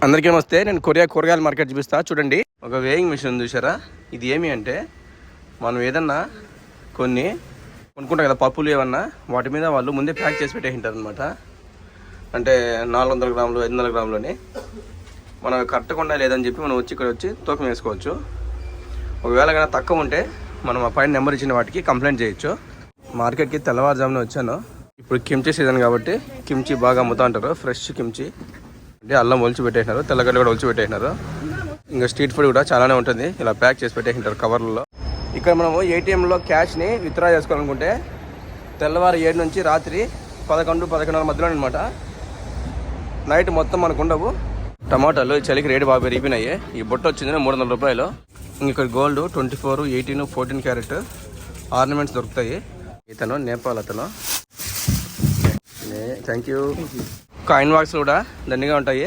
అందరికీ నమస్తే. నేను కూరగాయల మార్కెట్ చూపిస్తా. చూడండి, ఒక వేయింగ్ మిషన్ చూసారా? ఇది ఏమి అంటే మనం ఏదన్నా కొనుక్కుంటాం కదా, పప్పులు ఏమన్నా, వాటి మీద వాళ్ళు ముందే ప్యాక్ చేసి పెట్టేసింటారు అనమాట. అంటే 400 గ్రాములు 500 గ్రాములని మనం కట్టకుండా లేదని చెప్పి మనం ఇక్కడ వచ్చి తూకం వేసుకోవచ్చు. ఒకవేళ కన్నా తక్కువ ఉంటే మనం ఆ పైన నెంబర్ ఇచ్చిన వాటికి కంప్లైంట్ చేయొచ్చు. మార్కెట్కి తెల్లవారుజామున వచ్చాను. ఇప్పుడు కిమ్చి సీజన్ కాబట్టి కిమ్చి బాగా అమ్ముతూ ఉంటారు. ఫ్రెష్ కిమ్చి అంటే అల్లం ఒలిచి పెట్టేసినారు, తెల్లగడ్డ కూడా ఒలిచి పెట్టేసినారు. ఇంకా స్ట్రీట్ ఫుడ్ కూడా చాలానే ఉంటుంది, ఇలా ప్యాక్ చేసి పెట్టేసింటారు కవర్లలో. ఇక్కడ మనము ఏటీఎంలో క్యాష్ని విత్డ్రా చేసుకోవాలనుకుంటే తెల్లవారు 7 నుంచి రాత్రి 11-11:30 మధ్యలో అనమాట. నైట్ మొత్తం మనకు ఉండవు. టమాటాలు చలికి రేటు బాగా పెరిగిపోయినాయి. ఈ బుట్ట వచ్చింది 300 రూపాయలు. ఇక్కడ గోల్డ్ 24, 18, 14 క్యారెట్ ఆర్నమెంట్స్ దొరుకుతాయి. ఇతను నేపాల్ అతను. Thank you. కాయిన్ బాక్స్ కూడా దండిగా ఉంటాయి.